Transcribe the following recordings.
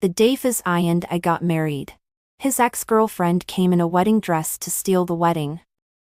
The day Faz and I got married. His ex-girlfriend came in a wedding dress to steal the wedding.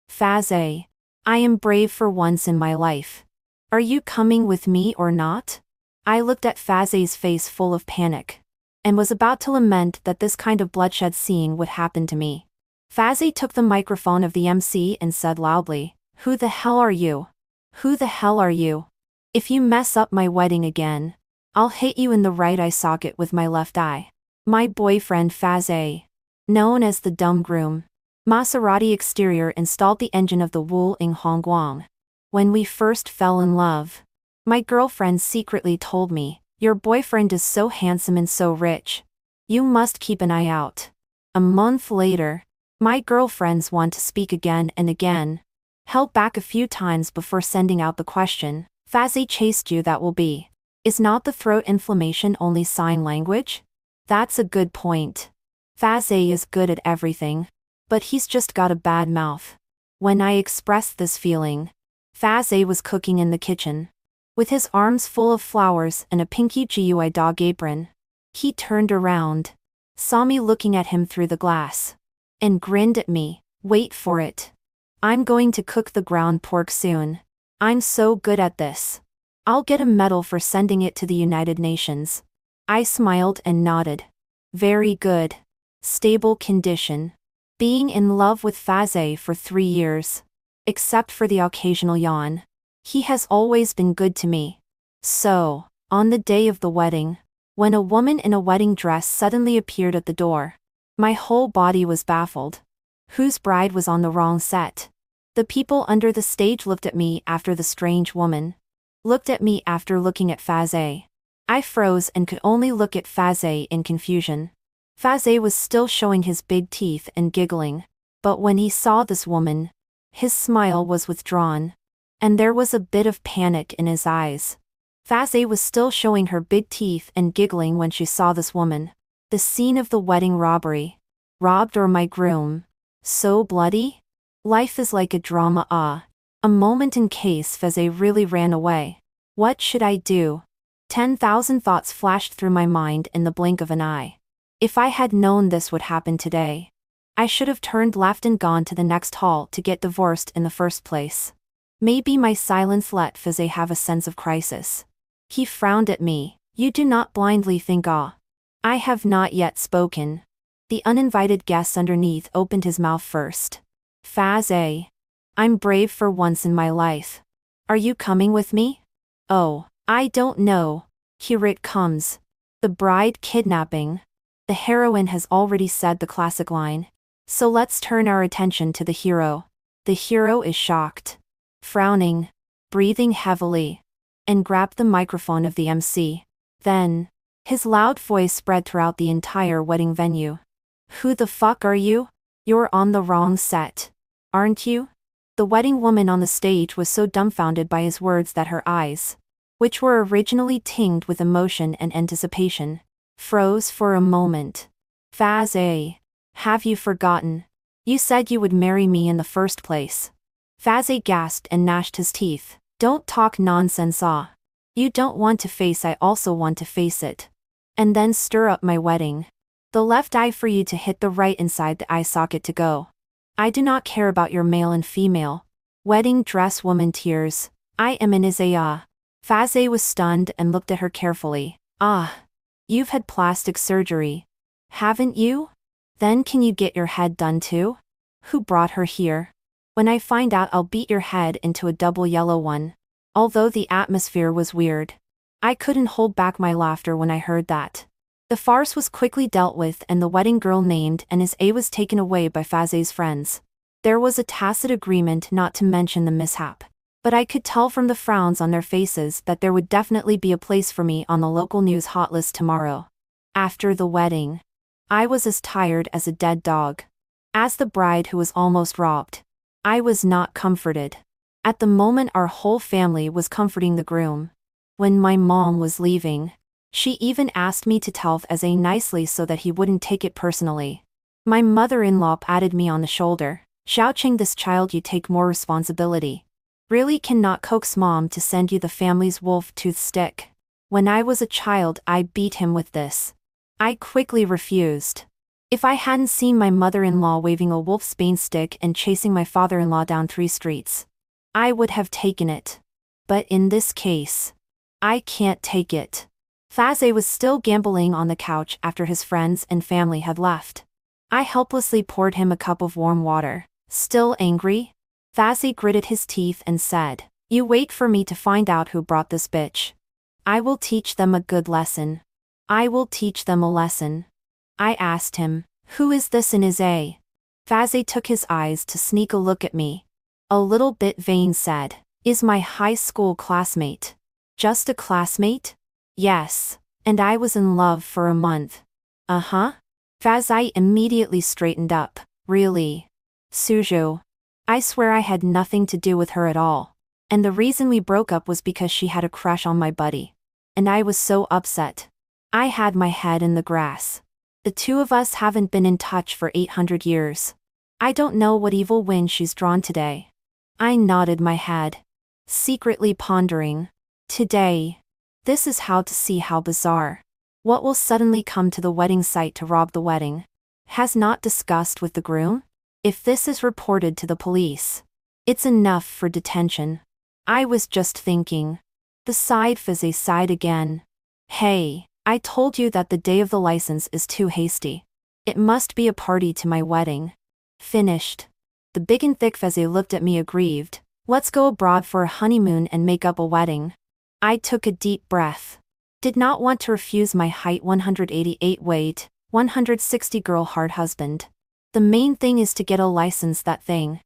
Faz, I am brave for once in my life. Are you coming with me or not? I looked at Faz's face full of panic, and was about to lament that this kind of bloodshed scene would happen to me. Faz took the microphone of the MC and said loudly, "Who the hell are you? Who the hell are you? If you mess up my wedding again, I'll hit you in the right eye socket with my left eye." My boyfriend Faz, known as the dumb groom, Maserati exterior installed the engine of the Wu Ing Hongguang. When we first fell in love, my girlfriend secretly told me, "Your boyfriend is so handsome and so rich. You must keep an eye out." A month later, my girlfriends want to speak again and again. Held back a few times before sending out the question, "Faz chased you, that will be. Is not the throat inflammation only sign language?" That's a good point. Faz is good at everything, but he's just got a bad mouth. When I expressed this feeling, Faz was cooking in the kitchen, with his arms full of flowers and a pinky GUI dog apron. He turned around, saw me looking at him through the glass, and grinned at me. "Wait for it. I'm going to cook the ground pork soon. I'm so good at this. I'll get a medal for sending it to the United Nations." I smiled and nodded. Very good. Stable condition. Being in love with Faz for 3 years. Except for the occasional yawn. He has always been good to me. So, on the day of the wedding, when a woman in a wedding dress suddenly appeared at the door, my whole body was baffled. Whose bride was on the wrong set? The people under the stage looked at me after the strange woman looked at me after looking at Faz. I froze and could only look at Faz in confusion. Faz was still showing his big teeth and giggling, but when he saw this woman, his smile was withdrawn, and there was a bit of panic in his eyes. Faz was still showing her big teeth and giggling when she saw this woman. The scene of the wedding robbery. Robbed or my groom. So bloody? Life is like a drama. A moment in case Faz really ran away. What should I do? 10,000 thoughts flashed through my mind in the blink of an eye. If I had known this would happen today, I should have turned left and gone to the next hall to get divorced in the first place. Maybe my silence let Faz have a sense of crisis. He frowned at me. "You do not blindly think. I have not yet spoken." The uninvited guest underneath opened his mouth first. "Faz, I'm brave for once in my life. Are you coming with me?" "Oh, I don't know. Here it comes. The bride kidnapping." The heroine has already said the classic line. So let's turn our attention to the hero. The hero is shocked, frowning, breathing heavily, and grabbed the microphone of the MC. Then, his loud voice spread throughout the entire wedding venue. "Who the fuck are you? You're on the wrong set. Aren't you?" The wedding woman on the stage was so dumbfounded by his words that her eyes, which were originally tinged with emotion and anticipation, froze for a moment. "Faz, have you forgotten? You said you would marry me in the first place." Faz gasped and gnashed his teeth. "Don't talk nonsense. You don't want to face, I also want to face it. And then stir up my wedding. The left eye for you to hit the right inside the eye socket to go. I do not care about your male and female. Wedding dress woman tears. I am in Isaiah." Faz was stunned and looked at her carefully. You've had plastic surgery, haven't you? Then can you get your head done too? Who brought her here? When I find out, I'll beat your head into a double yellow one." Although the atmosphere was weird, I couldn't hold back my laughter when I heard that. The farce was quickly dealt with and the wedding girl named and his A was taken away by Faz's friends. There was a tacit agreement not to mention the mishap, but I could tell from the frowns on their faces that there would definitely be a place for me on the local news hot list tomorrow. After the wedding, I was as tired as a dead dog. As the bride who was almost robbed, I was not comforted. At the moment our whole family was comforting the groom. When my mom was leaving, she even asked me to tell Faz nicely so that he wouldn't take it personally. My mother-in-law patted me on the shoulder, shouting, "This child, you take more responsibility. Really cannot coax mom to send you the family's wolf tooth stick. When I was a child I beat him with this. I quickly refused. If I hadn't seen my mother-in-law waving a wolfsbane stick and chasing my father-in-law down 3 streets, I would have taken it. But in this case, I can't take it. Faze was still gambling on the couch after his friends and family had left. I helplessly poured him a cup of warm water. Still angry? Faze gritted his teeth and said, "You wait for me to find out who brought this bitch. I will teach them a good lesson. I will teach them a lesson." I asked him, "Who is this in his A?" Faze took his eyes to sneak a look at me. A little bit vain said, "Is my high school classmate." "Just a classmate?" "Yes. And I was in love for a month." "Uh-huh." Faze immediately straightened up. "Really? Suju. I swear I had nothing to do with her at all. And the reason we broke up was because she had a crush on my buddy. And I was so upset. I had my head in the grass. The two of us haven't been in touch for 800 years. I don't know what evil wind she's drawn today." I nodded my head, secretly pondering. Today. This is how to see how bizarre. What will suddenly come to the wedding site to rob the wedding? Has not discussed with the groom? If this is reported to the police, it's enough for detention. I was just thinking. The side Faze sighed again. "Hey, I told you that the day of the license is too hasty. It must be a party to my wedding." Finished. The big and thick Faze looked at me aggrieved. "Let's go abroad for a honeymoon and make up a wedding." I took a deep breath. Did not want to refuse my height 188 weight, 160 girl hard husband. The main thing is to get a license, that thing.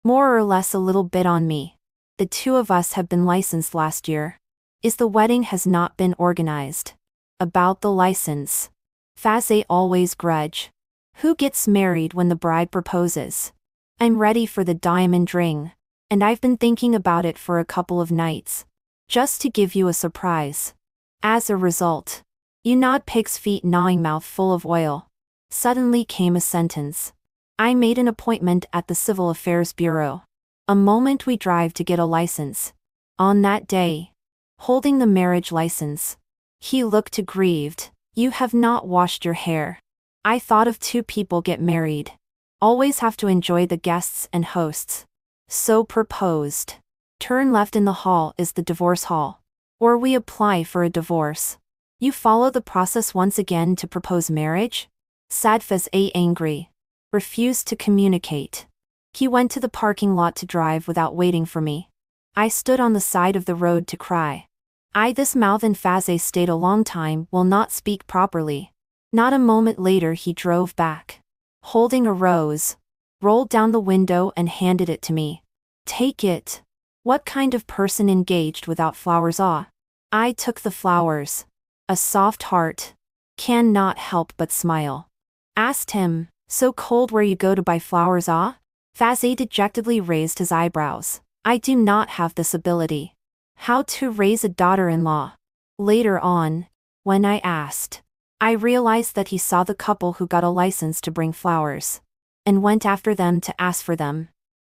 More or less a little bit on me. The two of us have been licensed last year. Is the wedding has not been organized. About the license. Faze always grudge. Who gets married when the bride proposes? I'm ready for the diamond ring. And I've been thinking about it for a couple of nights. Just to give you a surprise. As a result. You nod, pig's feet gnawing, mouth full of oil. Suddenly came a sentence. I made an appointment at the Civil Affairs Bureau. A moment we drive to get a license. On that day. Holding the marriage license. He looked aggrieved. "You have not washed your hair. I thought of 2 people get married. Always have to enjoy the guests and hosts. So proposed. Turn left in the hall is the divorce hall. Or we apply for a divorce. You follow the process once again to propose marriage?" Sad Faze angry. Refused to communicate. He went to the parking lot to drive without waiting for me. I stood on the side of the road to cry. This mouth and Faze stayed a long time, will not speak properly. Not a moment later he drove back. Holding a rose. Rolled down the window and handed it to me. "Take it." What kind of person engaged without flowers? I took the flowers. A soft heart. Can not help but smile. Asked him, "So cold where you go to buy flowers?" Faze dejectedly raised his eyebrows. "I do not have this ability. How to raise a daughter-in-law?" Later on, when I asked, I realized that he saw the couple who got a license to bring flowers. And went after them to ask for them.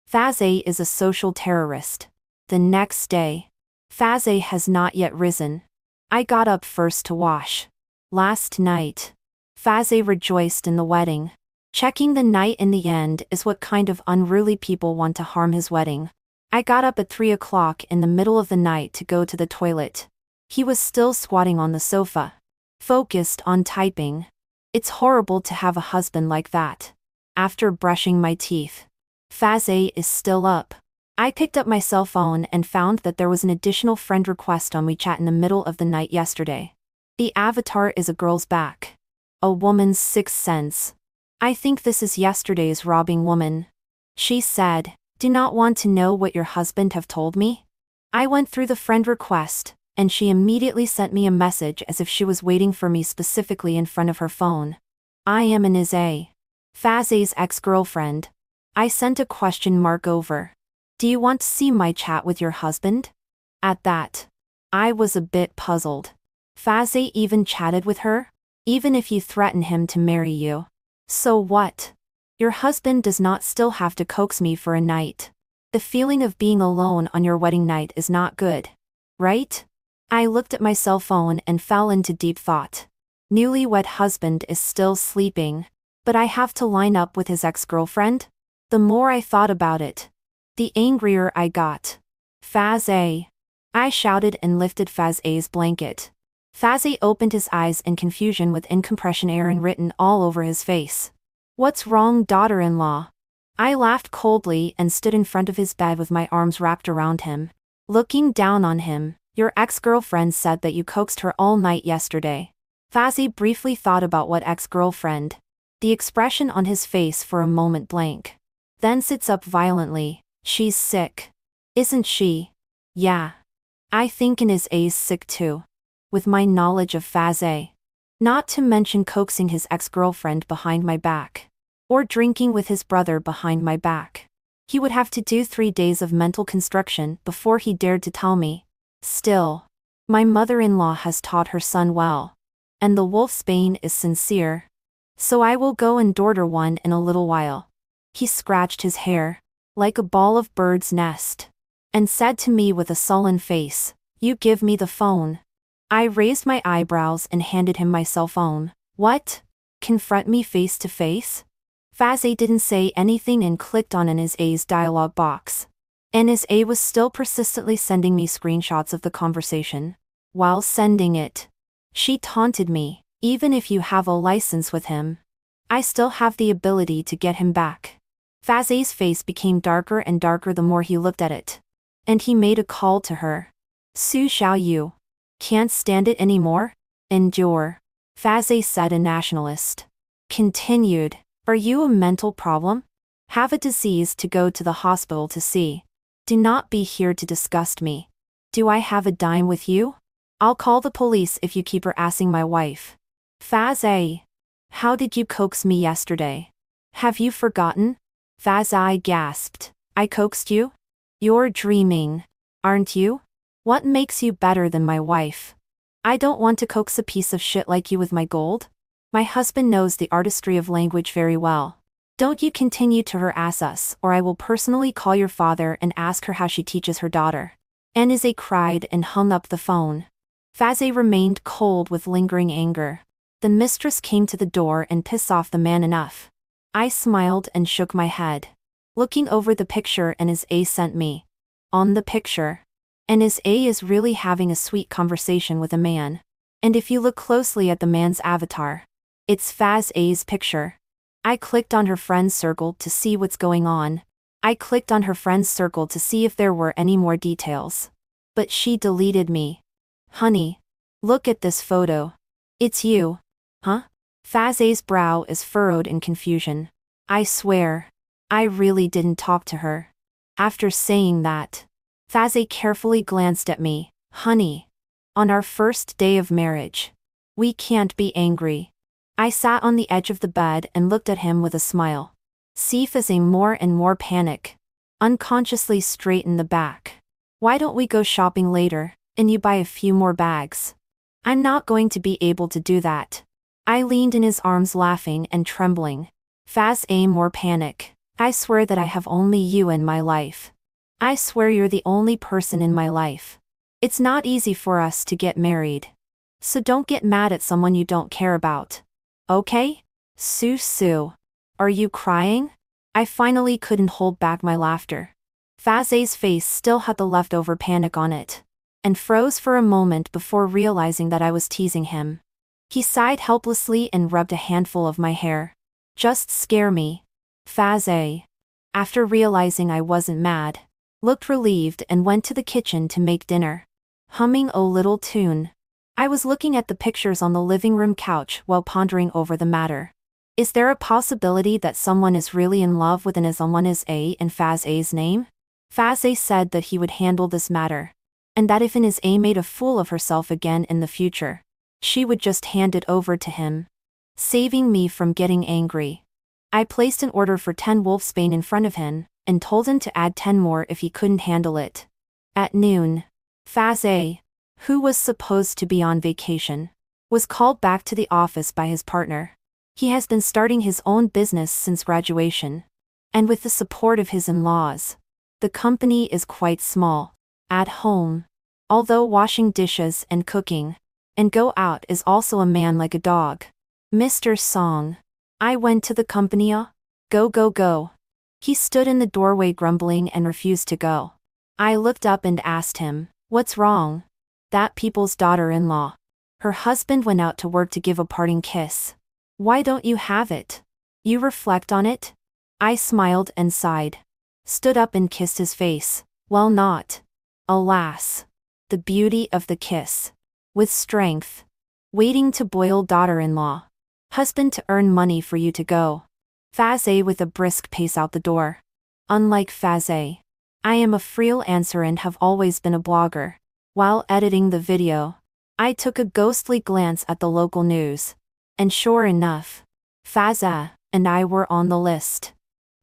Faze is a social terrorist. The next day. Faze has not yet risen. I got up first to wash. Last night. Faze rejoiced in the wedding. Checking the night in the end is what kind of unruly people want to harm his wedding. I got up at 3 o'clock in the middle of the night to go to the toilet. He was still squatting on the sofa. Focused on typing. It's horrible to have a husband like that. After brushing my teeth. Faze is still up. I picked up my cell phone and found that there was an additional friend request on WeChat in the middle of the night yesterday. The avatar is a girl's back. A woman's sixth sense. I think this is yesterday's robbing woman. She said, "Do not want to know what your husband have told me?" I went through the friend request, and she immediately sent me a message as if she was waiting for me specifically in front of her phone. I am an Ize. Faze's ex-girlfriend. I sent a question mark over. "Do you want to see my chat with your husband?" At that, I was a bit puzzled. Faze even chatted with her? Even if you threaten him to marry you. So what? Your husband does not still have to coax me for a night. The feeling of being alone on your wedding night is not good. Right? I looked at my cell phone and fell into deep thought. Newlywed husband is still sleeping. But I have to line up with his ex-girlfriend? The more I thought about it, the angrier I got. Faz A. I shouted and lifted Faz A's blanket. Faz A opened his eyes in confusion with incompression errand written all over his face. What's wrong, daughter-in-law? I laughed coldly and stood in front of his bed with my arms wrapped around him, looking down on him. Your ex-girlfriend said that you coaxed her all night yesterday. Faz A briefly thought about what ex-girlfriend. The expression on his face for a moment blank. Then sits up violently. She's sick. Isn't she? Yeah. I think Ines A's sick too. With my knowledge of Faz A. Not to mention coaxing his ex-girlfriend behind my back. Or drinking with his brother behind my back. He would have to do 3 days of mental construction before he dared to tell me. Still. My mother-in-law has taught her son well. And the wolfsbane is sincere. So I will go and order one in a little while. He scratched his hair, like a ball of bird's nest, and said to me with a sullen face, You give me the phone. I raised my eyebrows and handed him my cell phone. What? Confront me face to face? Faz A didn't say anything and clicked on Ines A's dialog box. Ines A was still persistently sending me screenshots of the conversation. While sending it, she taunted me. Even if you have a license with him, I still have the ability to get him back. Faz A's face became darker and darker the more he looked at it. And he made a call to her. Su Xiao Yu. Can't stand it anymore? Endure. Faz A said, a nationalist. Continued. Are you a mental problem? Have a disease to go to the hospital to see. Do not be here to disgust me. Do I have a dime with you? I'll call the police if you keep harassing my wife. Faz A. How did you coax me yesterday? Have you forgotten? Faz A gasped. I coaxed you? You're dreaming, aren't you? What makes you better than my wife? I don't want to coax a piece of shit like you with my gold. My husband knows the artistry of language very well. Don't you continue to harass us, or I will personally call your father and ask her how she teaches her daughter. Ines A cried and hung up the phone. Faz A remained cold with lingering anger. The mistress came to the door and pissed off the man enough. I smiled and shook my head, looking over the picture Ines A sent me. On the picture, Ines A is really having a sweet conversation with a man. And if you look closely at the man's avatar, it's Faz A's picture. I clicked on her friend's circle to see what's going on. I clicked on her friend's circle to see if there were any more details. But she deleted me. Honey, look at this photo. It's you. Huh? Faz A's brow is furrowed in confusion. I swear, I really didn't talk to her. After saying that, Faz A carefully glanced at me. Honey, on our first day of marriage, we can't be angry. I sat on the edge of the bed and looked at him with a smile. See Faz A more and more panic. Unconsciously straighten the back. Why don't we go shopping later, and you buy a few more bags? I'm not going to be able to do that. I leaned in his arms laughing and trembling. Faz A more panic. I swear that I have only you in my life. I swear you're the only person in my life. It's not easy for us to get married. So don't get mad at someone you don't care about. Okay? Su. Are you crying? I finally couldn't hold back my laughter. Faz A's face still had the leftover panic on it, and froze for a moment before realizing that I was teasing him. He sighed helplessly and rubbed a handful of my hair. Just scare me. Faz A, after realizing I wasn't mad, looked relieved and went to the kitchen to make dinner, humming a little tune. I was looking at the pictures on the living room couch while pondering over the matter. Is there a possibility that someone is really in love with someone is A in Faz A's name? Faz A said that he would handle this matter, and that if Ines A made a fool of herself again in the future, she would just hand it over to him, saving me from getting angry. I placed an order for 10 wolfsbane in front of him, and told him to add 10 more if he couldn't handle it. At noon, Faz A, who was supposed to be on vacation, was called back to the office by his partner. He has been starting his own business since graduation, and with the support of his in-laws. The company is quite small. At home, although washing dishes and cooking, And go out is also a man like a dog. Mr. Song. I went to the company. Go go go. He stood in the doorway grumbling and refused to go. I looked up and asked him, what's wrong? That people's daughter-in-law. Her husband went out to work to give a parting kiss. Why don't you have it? You reflect on it? I smiled and sighed. Stood up and kissed his face. Well, not. Alas. The beauty of the kiss. With strength. Waiting to boil daughter-in-law. Husband to earn money for you to go. Faze with a brisk pace out the door. Unlike Faze, I am a freelancer and have always been a blogger. While editing the video, I took a ghostly glance at the local news. And sure enough, Faza and I were on the list.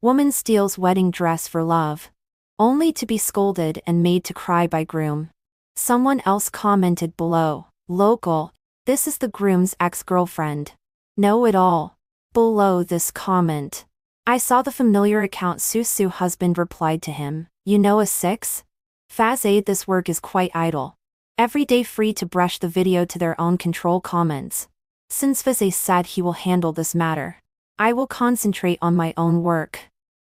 Woman steals wedding dress for love. Only to be scolded and made to cry by groom. Someone else commented below, local, this is the groom's ex-girlfriend. Know it all. Below this comment, I saw the familiar account Susu husband replied to him, you know a 6? Faze, this work is quite idle. Every day free to brush the video to their own control comments. Since Faze said he will handle this matter, I will concentrate on my own work.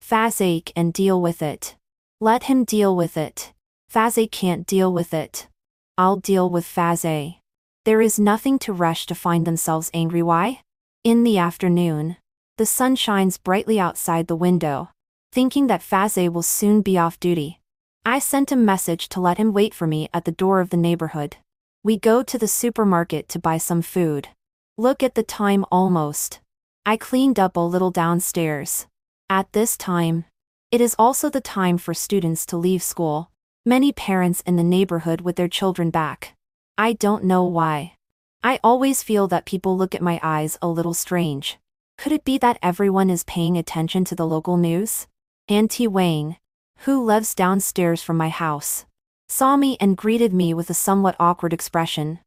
Faze and deal with it. Let him deal with it. Faze can't deal with it. I'll deal with Faze. There is nothing to rush to find themselves angry. Why? In the afternoon, the sun shines brightly outside the window. Thinking that Faze will soon be off duty, I sent a message to let him wait for me at the door of the neighborhood. We go to the supermarket to buy some food. Look at the time almost. I cleaned up a little downstairs. At this time, it is also the time for students to leave school. Many parents in the neighborhood with their children back. I don't know why. I always feel that people look at my eyes a little strange. Could it be that everyone is paying attention to the local news? Auntie Wang, who lives downstairs from my house, saw me and greeted me with a somewhat awkward expression.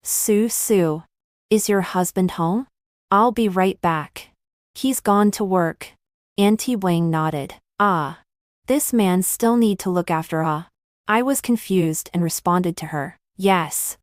Sue, is your husband home? I'll be right back. He's gone to work. Auntie Wang nodded. Ah. This man still need to look after I was confused and responded to her. Yes.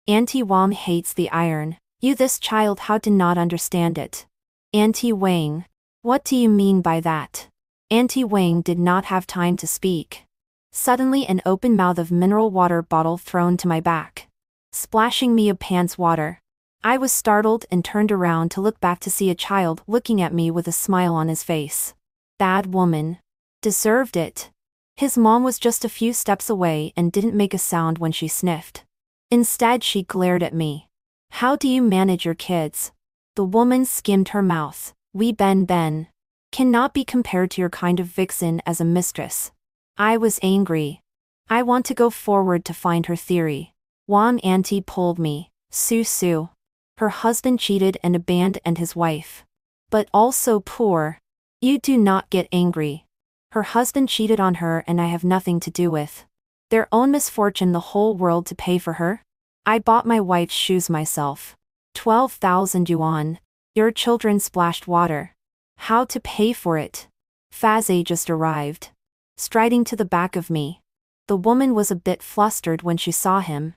Auntie Wang hates the iron. You this child how to not understand it. Auntie Wang. What do you mean by that? Auntie Wang did not have time to speak. Suddenly an open mouth of mineral water bottle thrown to my back, splashing me a pants water. I was startled and turned around to look back to see a child looking at me with a smile on his face. Bad woman. Deserved it. His mom was just a few steps away and didn't make a sound when she sniffed. Instead she glared at me. How do you manage your kids? The woman skimmed her mouth. We Ben. Cannot be compared to your kind of vixen as a mistress. I was angry. I want to go forward to find her theory. Wan auntie pulled me. Sue. Her husband cheated and abandoned his wife. But also poor. You do not get angry. Her husband cheated on her and I have nothing to do with. Their own misfortune, the whole world to pay for her? I bought my wife's shoes myself. 12,000 yuan. Your children splashed water. How to pay for it? Faze just arrived, striding to the back of me. The woman was a bit flustered when she saw him.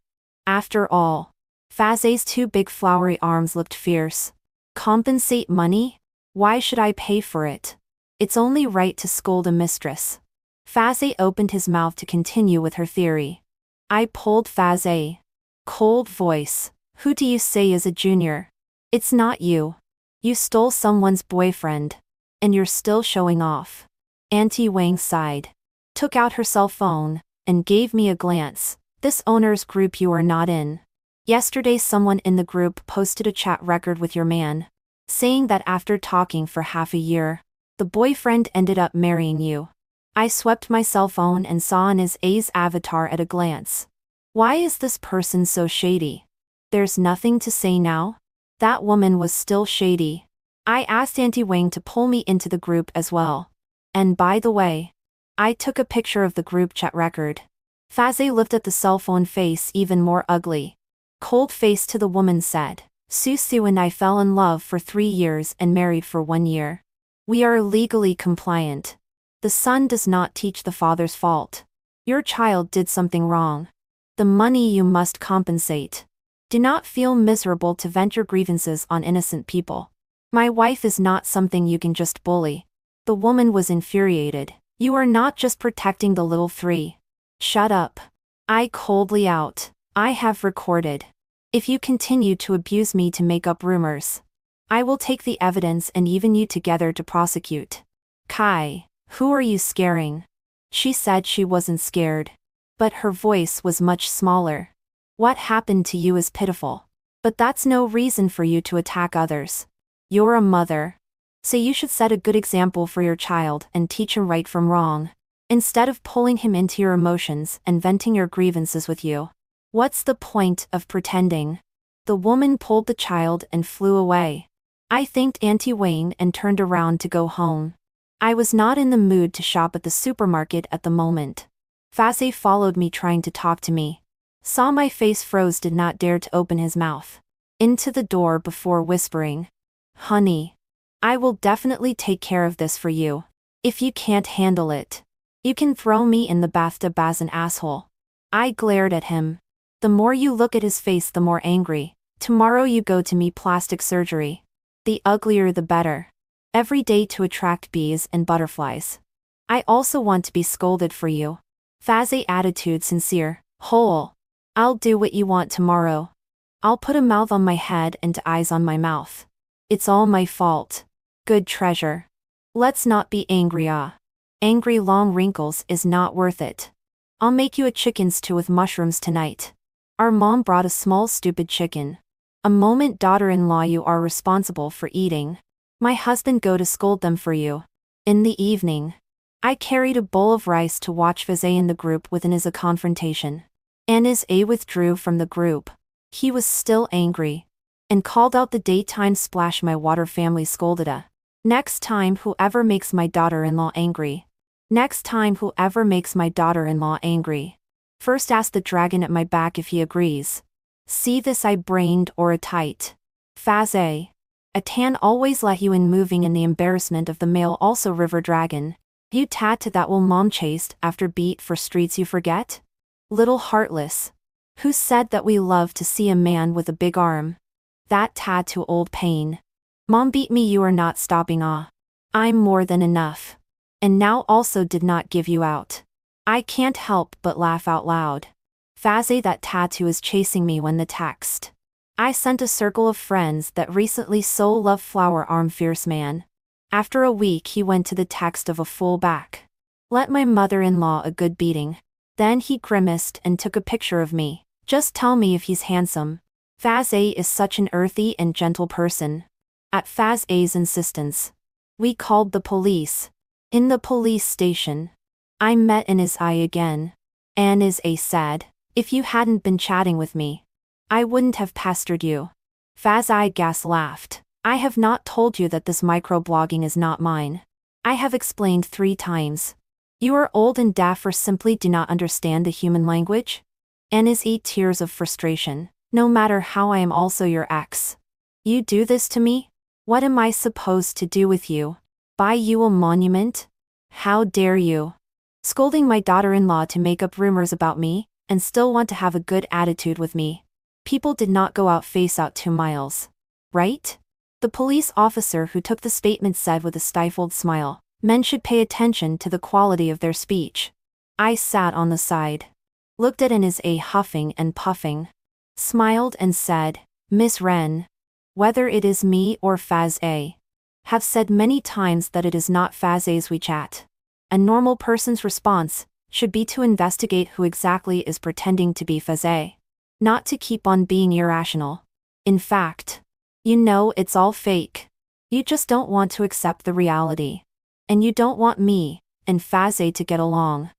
After all, Faze's two big flowery arms looked fierce. Compensate money? Why should I pay for it? It's only right to scold a mistress. Faze opened his mouth to continue with her theory. I pulled Faze. Cold voice. Who do you say is a junior? It's not you. You stole someone's boyfriend. And you're still showing off. Auntie Wang sighed, took out her cell phone, and gave me a glance. This owner's group you are not in. Yesterday someone in the group posted a chat record with your man, saying that after talking for half a year, the boyfriend ended up marrying you. I swept my cell phone and saw on his A's avatar at a glance. Why is this person so shady? There's nothing to say now? That woman was still shady. I asked Auntie Wang to pull me into the group as well. And by the way, I took a picture of the group chat record. Faze lifted the cell phone face even more ugly. Cold face to the woman said, Susu and I fell in love for 3 years and married for 1 year. We are legally compliant. The son does not teach the father's fault. Your child did something wrong. The money you must compensate. Do not feel miserable to vent your grievances on innocent people. My wife is not something you can just bully. The woman was infuriated. You are not just protecting the little three. Shut up. I coldly out. I have recorded. If you continue to abuse me to make up rumors, I will take the evidence and even you together to prosecute. Kai, who are you scaring? She said she wasn't scared. But her voice was much smaller. What happened to you is pitiful. But that's no reason for you to attack others. You're a mother. So you should set a good example for your child and teach him right from wrong, instead of pulling him into your emotions and venting your grievances with you. What's the point of pretending? The woman pulled the child and flew away. I thanked Auntie Wayne and turned around to go home. I was not in the mood to shop at the supermarket at the moment. Faze followed me trying to talk to me. Saw my face froze, did not dare to open his mouth. Into the door before whispering, "Honey, I will definitely take care of this for you. If you can't handle it, you can throw me in the bathtub as an asshole." I glared at him. The more you look at his face, the more angry. Tomorrow you go to me plastic surgery. The uglier the better. Every day to attract bees and butterflies. I also want to be scolded for you. Faze attitude sincere, whole. I'll do what you want tomorrow. I'll put a mouth on my head and eyes on my mouth. It's all my fault. Good treasure. Let's not be angry. Angry long wrinkles is not worth it. I'll make you a chicken stew with mushrooms tonight. Our mom brought a small stupid chicken. A moment, daughter-in-law, you are responsible for eating. My husband go to scold them for you. In the evening, I carried a bowl of rice to watch Faze in the group within a confrontation. Anisa withdrew from the group. He was still angry. And called out the daytime splash my water family scolded. Next time whoever makes my daughter-in-law angry. Next time whoever makes my daughter-in-law angry. First ask the dragon at my back if he agrees. See this I brained or a tight. Faze. A tan always let you in, moving in the embarrassment of the male also river dragon. You tattoo that will mom chased after beat for streets you forget? Little heartless. Who said that we love to see a man with a big arm? That tattoo old pain. Mom beat me, you are not stopping. I'm more than enough. And now also did not give you out. I can't help but laugh out loud. Faze, that tattoo is chasing me when the text. I sent a circle of friends that recently so love flower arm fierce man. After a week he went to the text of a full back. Let my mother-in-law a good beating. Then he grimaced and took a picture of me. Just tell me if he's handsome. Faze is such an earthy and gentle person. At Faze's insistence, we called the police. In the police station, I met Anisa again. Anisa said, if you hadn't been chatting with me, I wouldn't have pestered you. Faze gas laughed. I have not told you that this microblogging is not mine. I have explained 3 times. You are old and deaf or simply do not understand the human language? Anisa tears of frustration. No matter how, I am also your ex. You do this to me? What am I supposed to do with you? Buy you a monument? How dare you? Scolding my daughter-in-law to make up rumors about me, and still want to have a good attitude with me. People did not go out face out 2 miles. Right? The police officer who took the statement said with a stifled smile, men should pay attention to the quality of their speech. I sat on the side. Looked at Anisa huffing and puffing. Smiled and said, Miss Wren. Whether it is me or Faze, have said many times that it is not Faze's we chat. A normal person's response should be to investigate who exactly is pretending to be Faze. Not to keep on being irrational. In fact, you know it's all fake. You just don't want to accept the reality. And you don't want me and Faze to get along.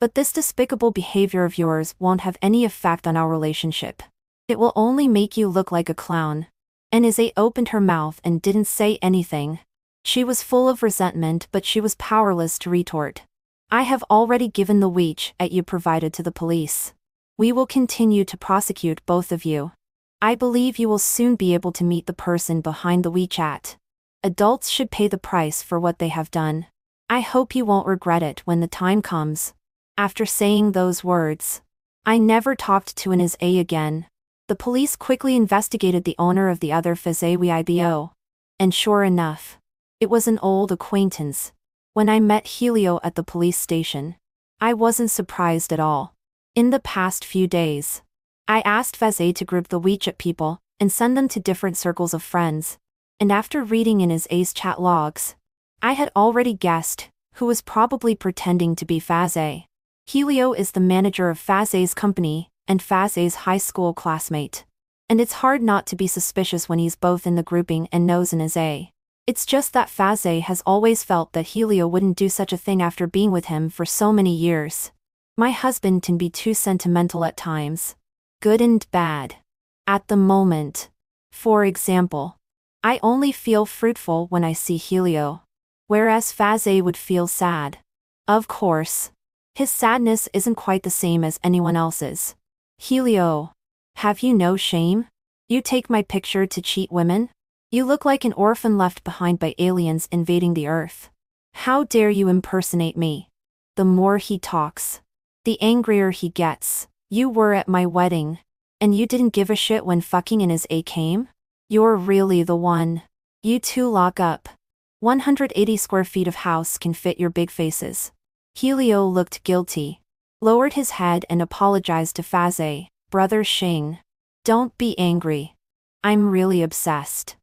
But this despicable behavior of yours won't have any effect on our relationship. It will only make you look like a clown. Anisa opened her mouth and didn't say anything. She was full of resentment, but she was powerless to retort. I have already given the WeChat you provided to the police. We will continue to prosecute both of you. I believe you will soon be able to meet the person behind the WeChat. Adults should pay the price for what they have done. I hope you won't regret it when the time comes. After saying those words, I never talked to an A again. The police quickly investigated the owner of the other Fazaibo. And sure enough, it was an old acquaintance. When I met Helio at the police station, I wasn't surprised at all. In the past few days, I asked Fazay to group the WeChat people and send them to different circles of friends. And after reading in his A's chat logs, I had already guessed who was probably pretending to be Fazay. Helio is the manager of Fazay's company and Fazay's high school classmate. And it's hard not to be suspicious when he's both in the grouping and knows in his A. It's just that Fazay has always felt that Helio wouldn't do such a thing after being with him for so many years. My husband can be too sentimental at times. Good and bad. At the moment. For example, I only feel fruitful when I see Helio. Whereas Fazay would feel sad. Of course. His sadness isn't quite the same as anyone else's. Helio. Have you no shame? You take my picture to cheat women? You look like an orphan left behind by aliens invading the earth. How dare you impersonate me? The more he talks, the angrier he gets. You were at my wedding. And you didn't give a shit when fucking in his A came? You're really the one. You two lock up. 180 square feet of house can fit your big faces. Helio looked guilty, lowered his head and apologized to Fazay. Brother Shing. Don't be angry. I'm really obsessed.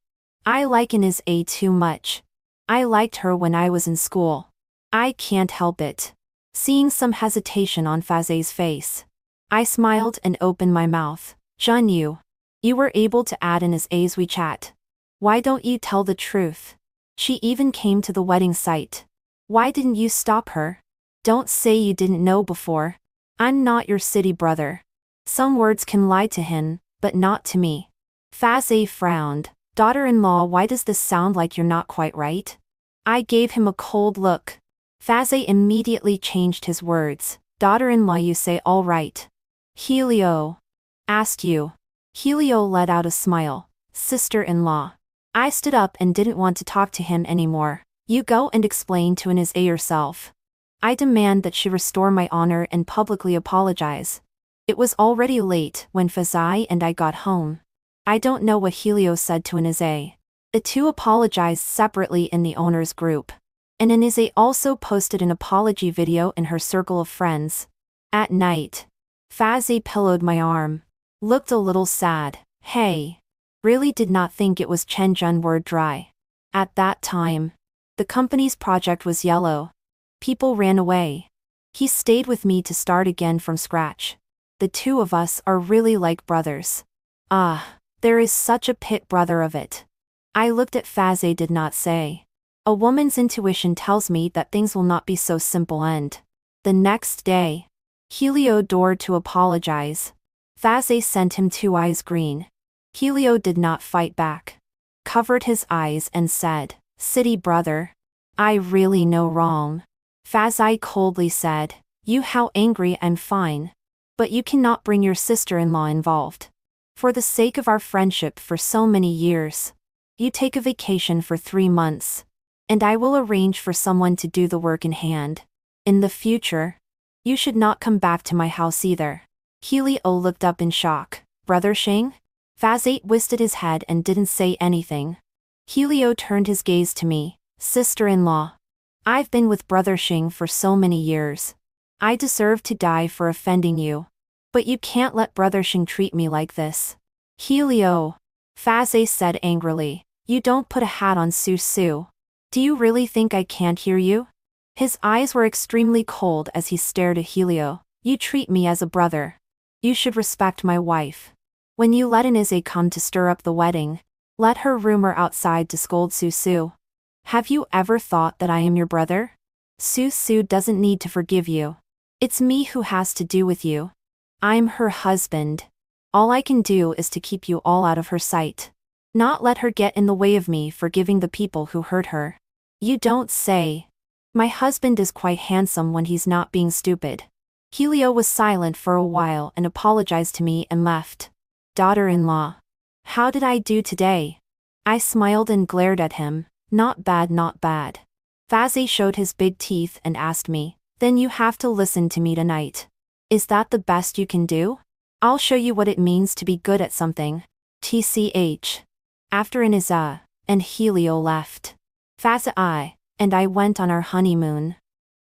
I like Inez A too much. I liked her when I was in school. I can't help it. Seeing some hesitation on Fazay's face, I smiled and opened my mouth. Jun Yu. You were able to add Inez A's WeChat. Why don't you tell the truth? She even came to the wedding site. Why didn't you stop her? Don't say you didn't know before. I'm not your city brother. Some words can lie to him, but not to me. Fazay frowned. Daughter-in-law, why does this sound like you're not quite right? I gave him a cold look. Fazay immediately changed his words. Daughter-in-law, you say all right. Helio. Asked you. Helio let out a smile. Sister-in-law. I stood up and didn't want to talk to him anymore. You go and explain to Inez A yourself. I demand that she restore my honor and publicly apologize. It was already late when Fazay and I got home. I don't know what Helio said to Inez A. The two apologized separately in the owners group. And Inez A also posted an apology video in her circle of friends. At night, Fazay pillowed my arm. Looked a little sad. Hey. Really did not think it was Chen Jun word dry. At that time, the company's project was yellow. People ran away. He stayed with me to start again from scratch. The two of us are really like brothers. There is such a pit brother of it. I looked at Fazay, did not say. A woman's intuition tells me that things will not be so simple. And the next day, Helio dared to apologize. Fazay sent him 2 eyes green. Helio did not fight back. Covered his eyes and said, City brother. I really know wrong. Fazay coldly said, You how angry, I'm fine. But you cannot bring your sister-in-law involved. For the sake of our friendship for so many years. You take a vacation for 3 months. And I will arrange for someone to do the work in hand. In the future, you should not come back to my house either. Helio looked up in shock. Brother Shing? Fazay twisted his head and didn't say anything. Helio turned his gaze to me. Sister-in-law. I've been with Brother Shing for so many years. I deserve to die for offending you. But you can't let Brother Shing treat me like this. Helio. Fazay said angrily. You don't put a hat on Su. Do you really think I can't hear you? His eyes were extremely cold as he stared at Helio. You treat me as a brother. You should respect my wife. When you let Inez A come to stir up the wedding, let her rumor outside to scold Su. Have you ever thought that I am your brother? Su doesn't need to forgive you. It's me who has to do with you. I'm her husband. All I can do is to keep you all out of her sight. Not let her get in the way of me forgiving the people who hurt her. You don't say. My husband is quite handsome when he's not being stupid. Helio was silent for a while and apologized to me and left. Daughter-in-law. How did I do today? I smiled and glared at him. Not bad, not bad. Fazay showed his big teeth and asked me, Then you have to listen to me tonight. Is that the best you can do? I'll show you what it means to be good at something. TCH. After Iniza and Helio left, Faza and I went on our honeymoon.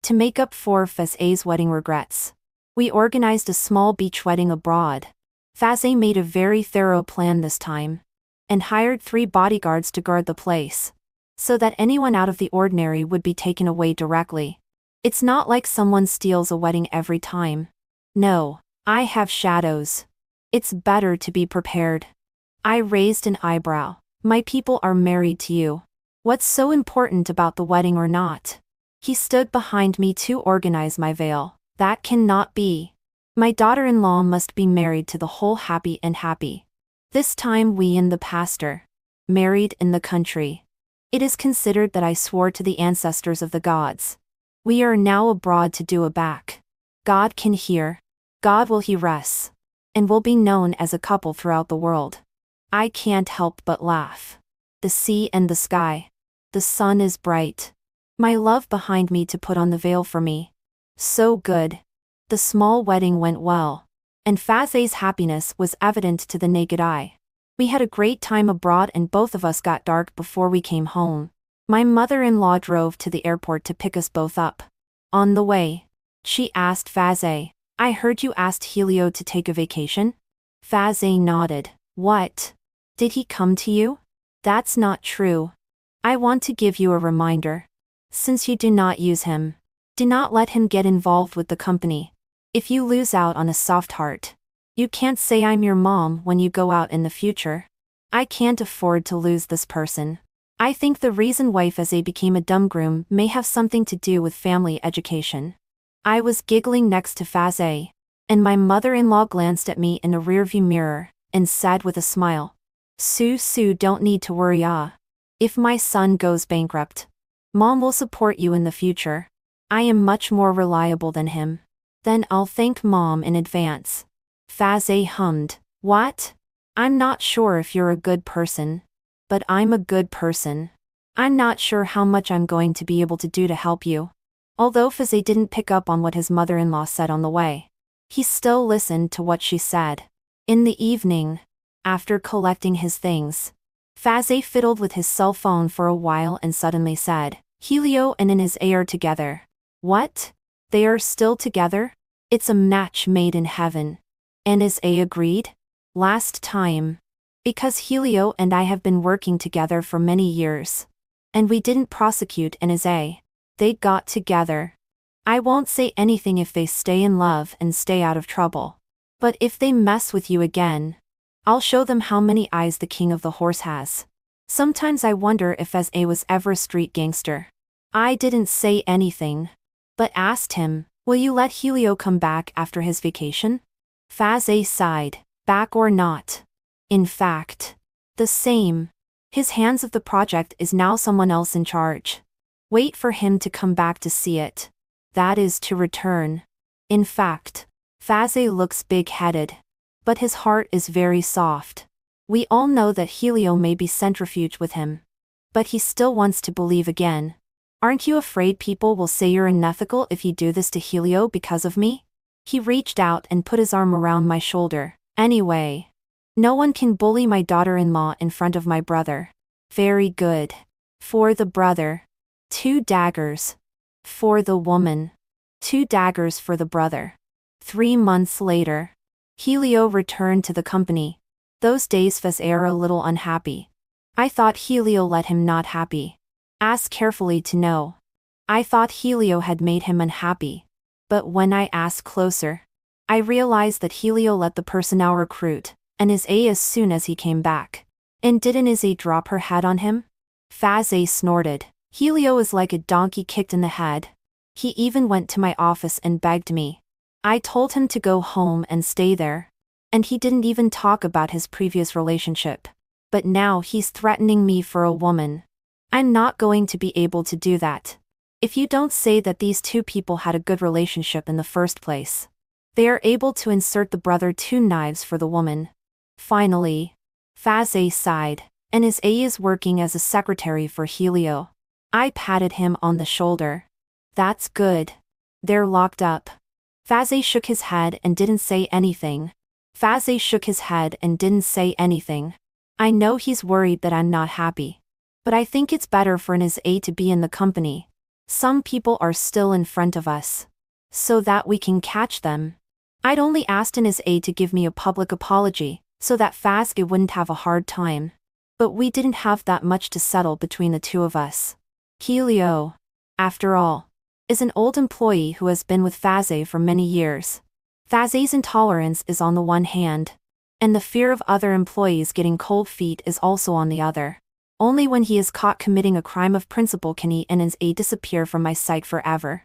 To make up for Faza's wedding regrets, we organized a small beach wedding abroad. Faza made a very thorough plan this time, and hired 3 bodyguards to guard the place, so that anyone out of the ordinary would be taken away directly. It's not like someone steals a wedding every time. No, I have shadows. It's better to be prepared. I raised an eyebrow. My people are married to you. What's so important about the wedding or not? He stood behind me to organize my veil. That cannot be. My daughter-in-law must be married to the whole happy and happy. This time we and the pastor. Married in the country. It is considered that I swore to the ancestors of the gods. We are now abroad to do a back. God can hear. God will hear us. And will be known as a couple throughout the world. I can't help but laugh. The sea and the sky. The sun is bright. My love behind me to put on the veil for me. So good. The small wedding went well. And Faza's happiness was evident to the naked eye. We had a great time abroad and both of us got dark before we came home. My mother-in-law drove to the airport to pick us both up. On the way, she asked Faza, I heard you asked Helio to take a vacation? Faza nodded. What? Did he come to you? That's not true. I want to give you a reminder. Since you do not use him, do not let him get involved with the company. If you lose out on a soft heart, you can't say I'm your mom when you go out in the future. I can't afford to lose this person. I think the reason why Faza became a dumb groom may have something to do with family education. I was giggling next to Faza, and my mother-in-law glanced at me in a rearview mirror, and said with a smile, Sue don't need to worry If my son goes bankrupt, Mom will support you in the future. I am much more reliable than him. Then I'll thank Mom in advance. Faza hummed. What? I'm not sure if you're a good person. But I'm a good person. I'm not sure how much I'm going to be able to do to help you. Although Faza didn't pick up on what his mother-in-law said on the way, he still listened to what she said. In the evening, after collecting his things, Faza fiddled with his cell phone for a while and suddenly said, Helio and Iniza are together. What? They are still together? It's a match made in heaven. Iniza agreed? Last time. Because Helio and I have been working together for many years. And we didn't prosecute Iniza. They got together. I won't say anything if they stay in love and stay out of trouble. But if they mess with you again, I'll show them how many eyes the king of the horse has. Sometimes I wonder if Faza was ever a street gangster. I didn't say anything, but asked him, will you let Helio come back after his vacation? Faza sighed, back or not. In fact, the same. His hands of the project is now someone else in charge. Wait for him to come back to see it. That is to return. In fact, Faza looks big-headed, but his heart is very soft. We all know that Helio may be centrifuge with him, but he still wants to believe again. Aren't you afraid people will say you're unethical if you do this to Helio because of me? He reached out and put his arm around my shoulder. Anyway, no one can bully my daughter-in-law in front of my brother. Very good. For the brother. 2 daggers. For the woman. 2 daggers for the brother. 3 months later, Helio returned to the company. Those days Faza are a little unhappy. I thought Helio let him not happy. Ask carefully to know. I thought Helio had made him unhappy. But when I asked closer, I realized that Helio let the personnel recruit Iniza as soon as he came back. And did Iniza drop her head on him? Faza snorted. Helio is like a donkey kicked in the head. He even went to my office and begged me. I told him to go home and stay there. And he didn't even talk about his previous relationship. But now he's threatening me for a woman. I'm not going to be able to do that. If you don't say that these 2 people had a good relationship in the first place. They are able to insert the brother 2 knives for the woman. Finally, Faza sighed. Iniza is working as a secretary for Helio. I patted him on the shoulder. That's good. They're locked up. Faze shook his head and didn't say anything. Faze shook his head and didn't say anything. I know he's worried that I'm not happy. But I think it's better for an A to be in the company. Some people are still in front of us. So that we can catch them. I'd only asked an A to give me a public apology, so that Faze wouldn't have a hard time. But we didn't have that much to settle between the two of us. Helio, after all, is an old employee who has been with Faze for many years. Faze's intolerance is on the one hand. And the fear of other employees getting cold feet is also on the other. Only when he is caught committing a crime of principle can he and his A disappear from my sight forever.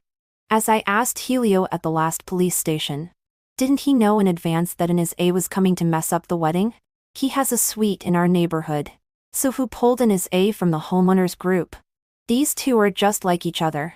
As I asked Helio at the last police station, didn't he know in advance that his A was coming to mess up the wedding? He has a suite in our neighborhood. So who pulled his A from the homeowners group? These two are just like each other.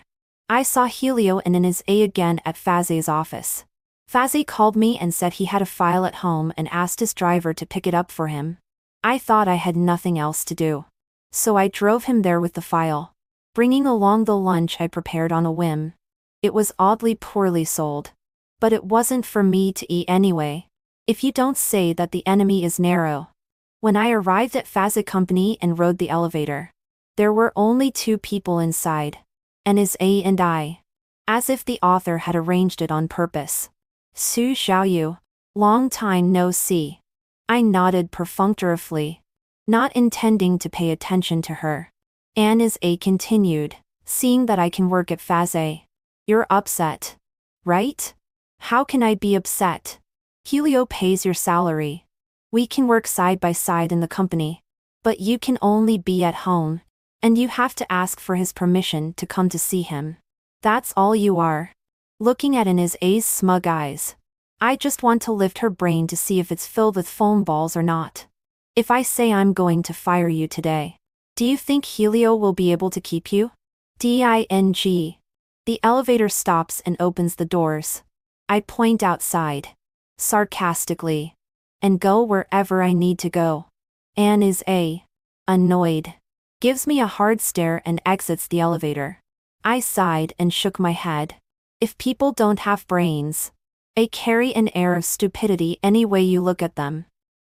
I saw Helio and his A again at Faze's office. Faze called me and said he had a file at home and asked his driver to pick it up for him. I thought I had nothing else to do. So I drove him there with the file, bringing along the lunch I prepared on a whim. It was oddly poorly sold. But it wasn't for me to eat anyway. If you don't say that the enemy is narrow. When I arrived at Faze Company and rode the elevator, there were only 2 people inside. And his A and I. As if the author had arranged it on purpose. Su Xiaoyu. Long time no see. I nodded perfunctorily, not intending to pay attention to her. And his A continued, seeing that I can work at Faze. You're upset. Right? How can I be upset? Helio pays your salary. We can work side by side in the company. But you can only be at home. And you have to ask for his permission to come to see him. That's all you are. Looking at his A's smug eyes. I just want to lift her brain to see if it's filled with foam balls or not. If I say I'm going to fire you today, do you think Helio will be able to keep you? Ding. The elevator stops and opens the doors. I point outside. Sarcastically. And go wherever I need to go. Anne is annoyed. Gives me a hard stare and exits the elevator. I sighed and shook my head. If people don't have brains, they carry an air of stupidity any way you look at them.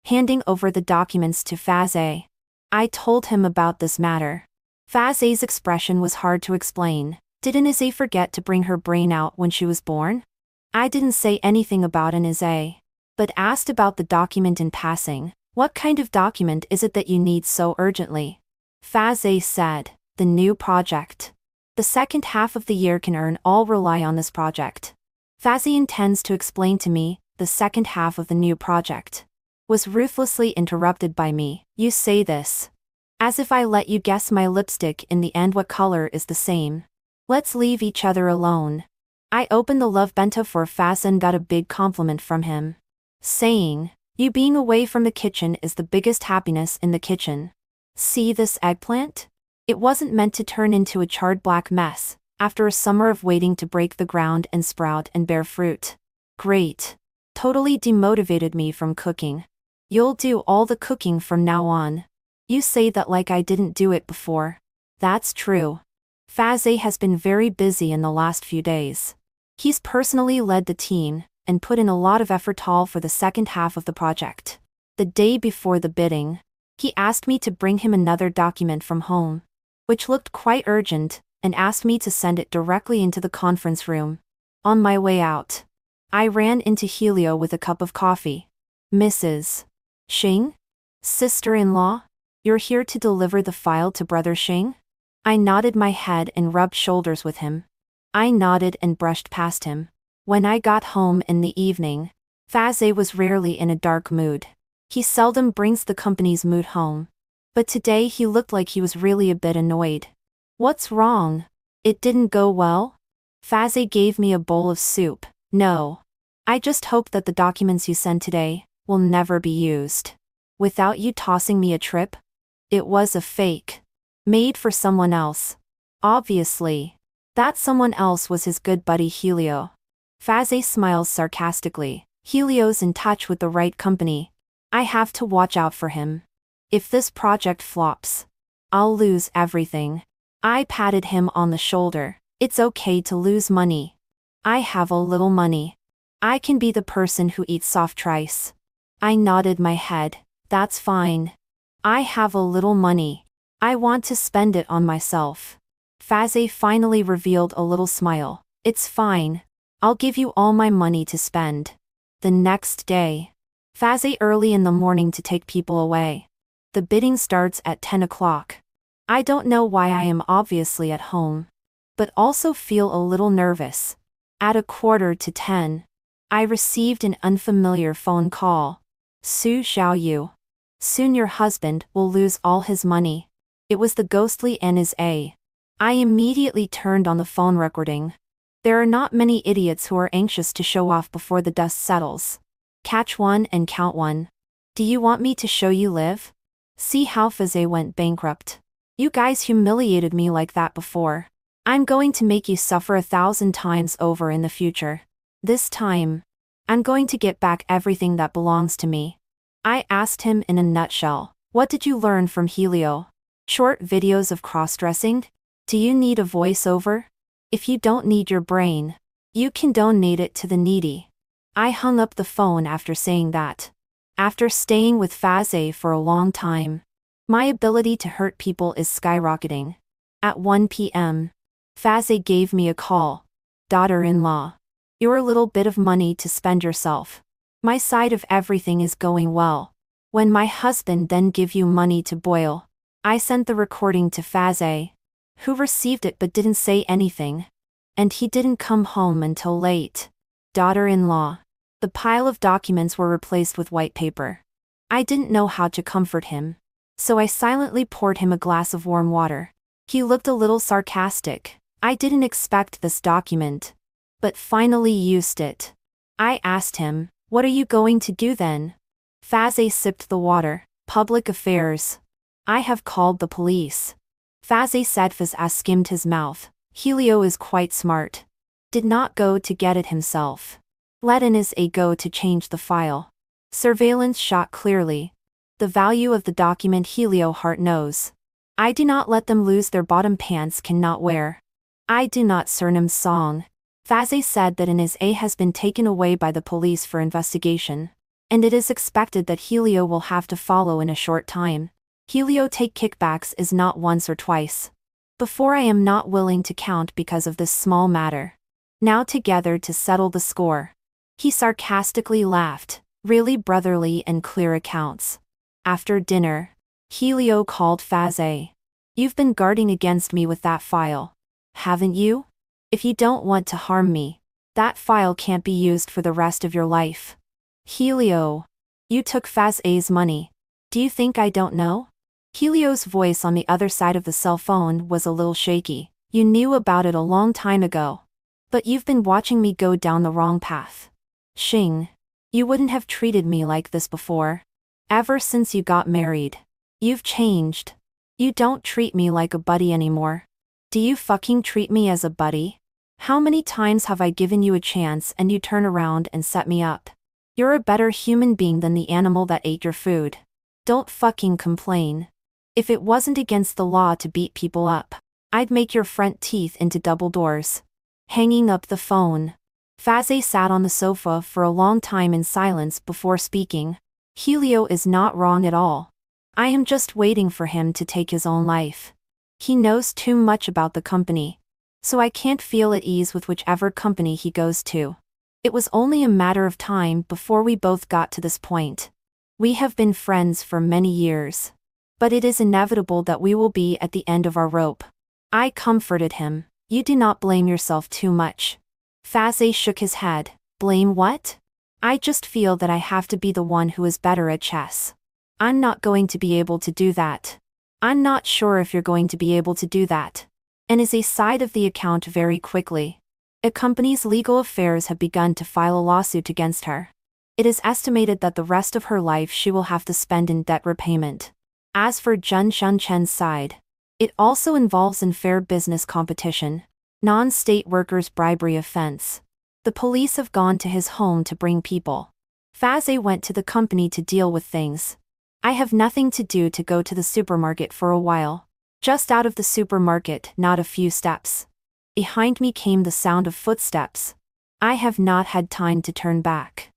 Handing over the documents to Faze, I told him about this matter. Faze's expression was hard to explain. Didn't Izzy forget to bring her brain out when she was born? I didn't say anything about Izzy, but asked about the document in passing. What kind of document is it that you need so urgently? Faze said, the new project. The second half of the year can earn all rely on this project. Faze intends to explain to me, the second half of the new project. Was ruthlessly interrupted by me. You say this. As if I let you guess my lipstick in the end what color is the same. Let's leave each other alone. I opened the love bento for Faze and got a big compliment from him. Saying, you being away from the kitchen is the biggest happiness in the kitchen. See this eggplant? It wasn't meant to turn into a charred black mess, after a summer of waiting to break the ground and sprout and bear fruit. Great. Totally demotivated me from cooking. You'll do all the cooking from now on. You say that like I didn't do it before. That's true. Faze has been very busy in the last few days. He's personally led the team, and put in a lot of effort all for the second half of the project. The day before the bidding, he asked me to bring him another document from home, which looked quite urgent, and asked me to send it directly into the conference room. On my way out, I ran into Helio with a cup of coffee. Mrs. Xing? Sister-in-law? You're here to deliver the file to Brother Xing? I nodded my head and rubbed shoulders with him. I nodded and brushed past him. When I got home in the evening, Faze was rarely in a dark mood. He seldom brings the company's mood home. But today he looked like he was really a bit annoyed. What's wrong? It didn't go well? Faze gave me a bowl of soup. No. I just hope that the documents you send today will never be used. Without you tossing me a trip? It was a fake. Made for someone else. Obviously. That someone else was his good buddy Helio. Faze smiles sarcastically. Helio's in touch with the right company. I have to watch out for him. If this project flops, I'll lose everything. I patted him on the shoulder. It's okay to lose money. I have a little money. I can be the person who eats soft rice. I nodded my head. That's fine. I have a little money. I want to spend it on myself. Faze finally revealed a little smile. It's fine. I'll give you all my money to spend. The next day. Faze early in the morning to take people away. The bidding starts at 10 o'clock. I don't know why I am obviously at home, but also feel a little nervous. At 9:45, I received an unfamiliar phone call. Su Xiaoyu. Soon your husband will lose all his money. It was the ghostly NSA. I immediately turned on the phone recording. There are not many idiots who are anxious to show off before the dust settles. Catch one and count one. Do you want me to show you live? See how Faze went bankrupt. You guys humiliated me like that before. I'm going to make you suffer 1,000 times over in the future. This time, I'm going to get back everything that belongs to me. I asked him in a nutshell. What did you learn from Helio? Short videos of cross-dressing? Do you need a voiceover? If you don't need your brain, you can donate it to the needy. I hung up the phone after saying that. After staying with Faze for a long time, my ability to hurt people is skyrocketing. At 1 p.m., Faze gave me a call. Daughter-in-law. Your little bit of money to spend yourself. My side of everything is going well. When my husband then give you money to boil. I sent the recording to Faze, who received it but didn't say anything. And he didn't come home until late. Daughter-in-law. The pile of documents were replaced with white paper. I didn't know how to comfort him, so I silently poured him a glass of warm water. He looked a little sarcastic. I didn't expect this document, but finally used it. I asked him, what are you going to do then? Faze sipped the water. Public affairs. I have called the police. Faze said. Faze skimmed his mouth. Helio is quite smart. Did not go to get it himself. Let NSA go to change the file. Surveillance shot clearly. The value of the document Helio heart knows. I do not let them lose their bottom pants cannot wear. I do not surname song. Faze said that NSA has been taken away by the police for investigation, and it is expected that Helio will have to follow in a short time. Helio take kickbacks is not once or twice. Before I am not willing to count because of this small matter. Now together to settle the score. He sarcastically laughed. Really brotherly and clear accounts. After dinner, Helio called Faze. You've been guarding against me with that file, haven't you? If you don't want to harm me, that file can't be used for the rest of your life. Helio. You took Faze's money. Do you think I don't know? Helio's voice on the other side of the cell phone was a little shaky. You knew about it a long time ago. But you've been watching me go down the wrong path. Xing. You wouldn't have treated me like this before. Ever since you got married. You've changed. You don't treat me like a buddy anymore. Do you fucking treat me as a buddy? How many times have I given you a chance and you turn around and set me up? You're a better human being than the animal that ate your food. Don't fucking complain. If it wasn't against the law to beat people up, I'd make your front teeth into double doors. Hanging up the phone. Faze sat on the sofa for a long time in silence before speaking. Helio is not wrong at all. I am just waiting for him to take his own life. He knows too much about the company, so I can't feel at ease with whichever company he goes to. It was only a matter of time before we both got to this point. We have been friends for many years, but it is inevitable that we will be at the end of our rope. I comforted him. You do not blame yourself too much. Faze shook his head. Blame what? I just feel that I have to be the one who is better at chess. I'm not going to be able to do that. I'm not sure if you're going to be able to do that. And is a side of the account very quickly. A company's legal affairs have begun to file a lawsuit against her. It is estimated that the rest of her life she will have to spend in debt repayment. As for Zhen Shunquan's side, it also involves unfair business competition, non-state workers' bribery offense. The police have gone to his home to bring people. Faze went to the company to deal with things. I have nothing to do to go to the supermarket for a while. Just out of the supermarket, not a few steps. Behind me came the sound of footsteps. I have not had time to turn back.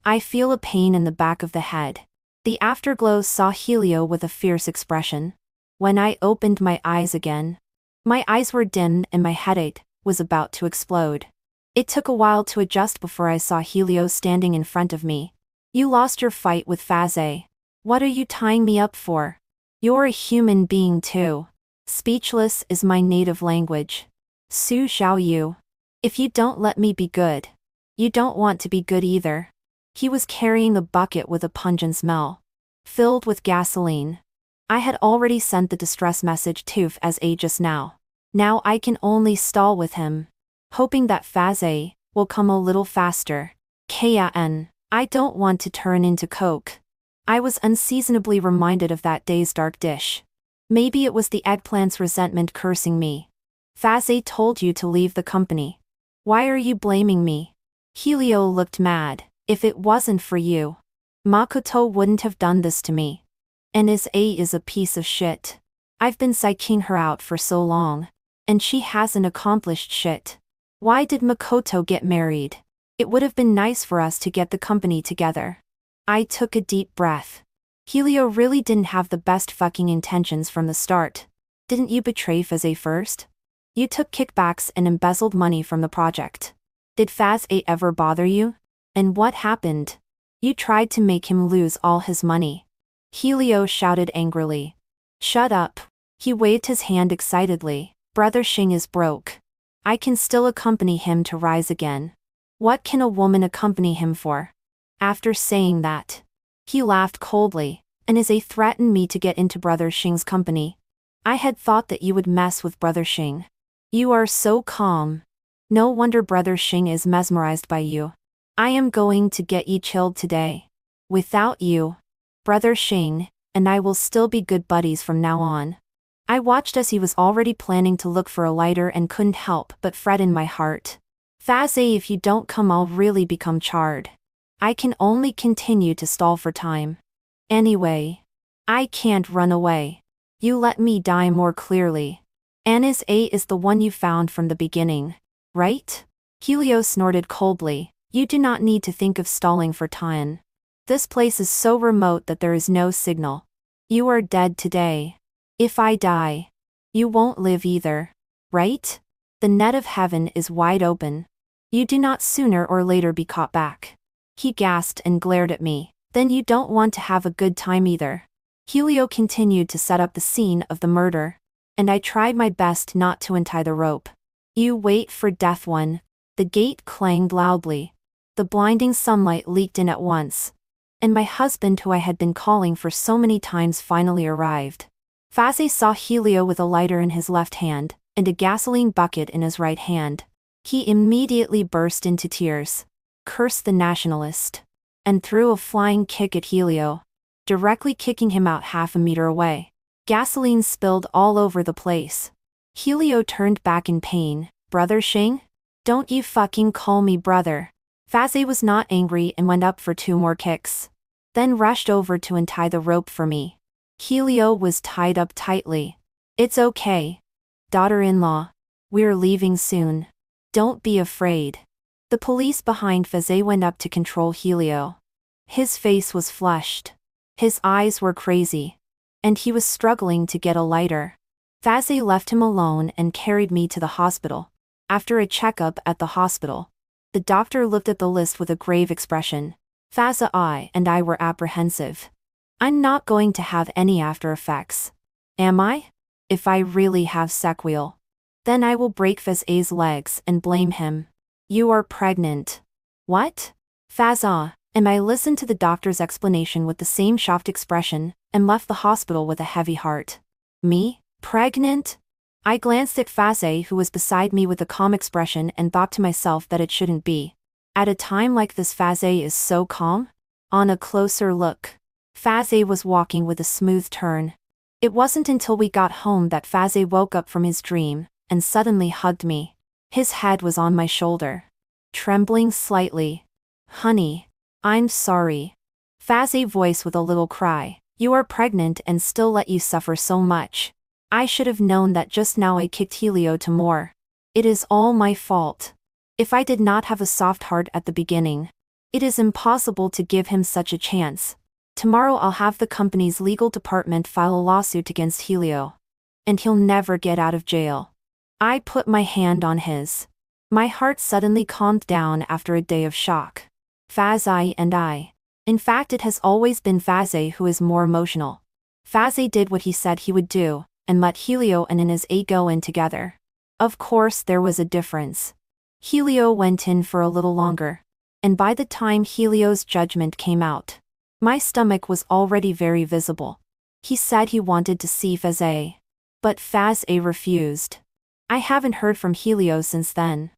I feel a pain in the back of the head. The afterglow saw Helio with a fierce expression. When I opened my eyes again, my eyes were dim and my headache was about to explode. It took a while to adjust before I saw Helio standing in front of me. You lost your fight with Faze. What are you tying me up for? You're a human being too. Speechless is my native language. Su Xiao Yu. If you don't let me be good, you don't want to be good either. He was carrying a bucket with a pungent smell, filled with gasoline. I had already sent the distress message to Faze just now. Now I can only stall with him, hoping that Faze will come a little faster. Kan, I don't want to turn into coke. I was unseasonably reminded of that day's dark dish. Maybe it was the eggplant's resentment cursing me. Faze told you to leave the company. Why are you blaming me? Helio looked mad. If it wasn't for you, Makoto wouldn't have done this to me. And is a piece of shit. I've been psyching her out for so long, and she hasn't accomplished shit. Why did Makoto get married? It would have been nice for us to get the company together. I took a deep breath. Helio really didn't have the best fucking intentions from the start. Didn't you betray Faze first? You took kickbacks and embezzled money from the project. Did Faze ever bother you? And what happened? You tried to make him lose all his money. Helio shouted angrily. Shut up. He waved his hand excitedly. Brother Xing is broke. I can still accompany him to rise again. What can a woman accompany him for? After saying that, he laughed coldly, and threatened me to get into Brother Xing's company. I had thought that you would mess with Brother Xing. You are so calm. No wonder Brother Xing is mesmerized by you. I am going to get you chilled today. Without you, Brother Xing and I will still be good buddies from now on. I watched as he was already planning to look for a lighter and couldn't help but fret in my heart. Faze, if you don't come, I'll really become charred. I can only continue to stall for time. Anyway, I can't run away. You let me die more clearly. Anis A is the one you found from the beginning, right? Helio snorted coldly. You do not need to think of stalling for time. This place is so remote that there is no signal. You are dead today. If I die, you won't live either, right? The net of heaven is wide open. You do not sooner or later be caught back. He gasped and glared at me. Then you don't want to have a good time either. Helio continued to set up the scene of the murder, and I tried my best not to untie the rope. You wait for death one. The gate clanged loudly. The blinding sunlight leaked in at once, and my husband, who I had been calling for so many times, finally arrived. Faze saw Helio with a lighter in his left hand, and a gasoline bucket in his right hand. He immediately burst into tears, cursed the nationalist, and threw a flying kick at Helio, directly kicking him out half a meter away. Gasoline spilled all over the place. Helio turned back in pain. Brother Xing? Don't you fucking call me brother. Faze was not angry and went up for 2 more kicks, then rushed over to untie the rope for me. Helio was tied up tightly. It's okay, daughter-in-law. We're leaving soon. Don't be afraid. The police behind Faze went up to control Helio. His face was flushed. His eyes were crazy, and he was struggling to get a lighter. Faze left him alone and carried me to the hospital. After a checkup at the hospital, the doctor looked at the list with a grave expression. Faze and I were apprehensive. I'm not going to have any after effects. Am I? If I really have sequelae, then I will break Faze's legs and blame him. You are pregnant. What? Faze, and I listened to the doctor's explanation with the same shocked expression, and left the hospital with a heavy heart. Me? Pregnant? I glanced at Faze, who was beside me, with a calm expression, and thought to myself that it shouldn't be. At a time like this, Faze is so calm? On a closer look, Faze was walking with a smooth turn. It wasn't until we got home that Faze woke up from his dream, and suddenly hugged me. His head was on my shoulder, trembling slightly. Honey, I'm sorry. Faze voice with a little cry. You are pregnant and still let you suffer so much. I should have known that just now. I kicked Helio to more. It is all my fault. If I did not have a soft heart at the beginning, it is impossible to give him such a chance. Tomorrow I'll have the company's legal department file a lawsuit against Helio. And he'll never get out of jail. I put my hand on his. My heart suddenly calmed down after a day of shock. Fazay and I. In fact, it has always been Fazay who is more emotional. Fazay did what he said he would do, and let Helio and his go in together. Of course there was a difference. Helio went in for a little longer. And by the time Helio's judgment came out, my stomach was already very visible. He said he wanted to see Fazay. But Fazay refused. I haven't heard from Helio since then.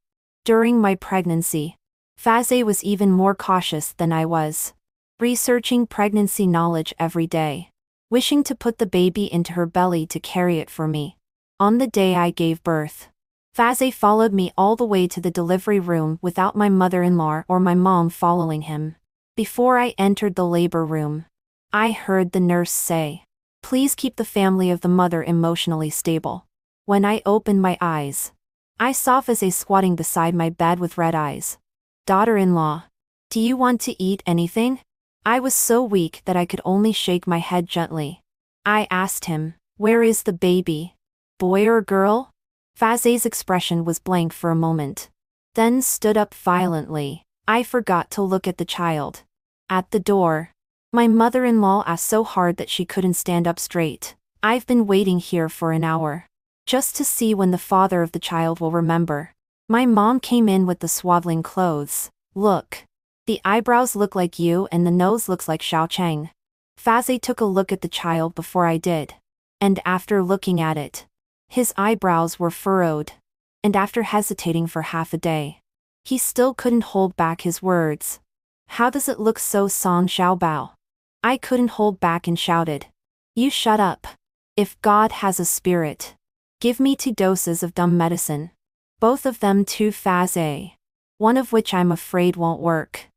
During my pregnancy, Fazay was even more cautious than I was. Researching pregnancy knowledge every day. Wishing to put the baby into her belly to carry it for me. On the day I gave birth, Fazay followed me all the way to the delivery room without my mother-in-law or my mom following him. Before I entered the labor room, I heard the nurse say, "Please keep the family of the mother emotionally stable." When I opened my eyes, I saw Fazay squatting beside my bed with red eyes. "Daughter-in-law, do you want to eat anything?" I was so weak that I could only shake my head gently. I asked him, "Where is the baby? Boy or girl?" Fazay's expression was blank for a moment. Then stood up violently. I forgot to look at the child. At the door, my mother-in-law asked so hard that she couldn't stand up straight. "I've been waiting here for an hour. Just to see when the father of the child will remember." My mom came in with the swaddling clothes. "Look. The eyebrows look like you and the nose looks like Xiao Chang." Fazay took a look at the child before I did. And after looking at it, his eyebrows were furrowed. And after hesitating for half a day, he still couldn't hold back his words. "How does it look so Song Xiaobao?" I couldn't hold back and shouted, "You shut up. If God has a spirit, give me 2 doses of dumb medicine. Both of them to Fazay. One of which I'm afraid won't work."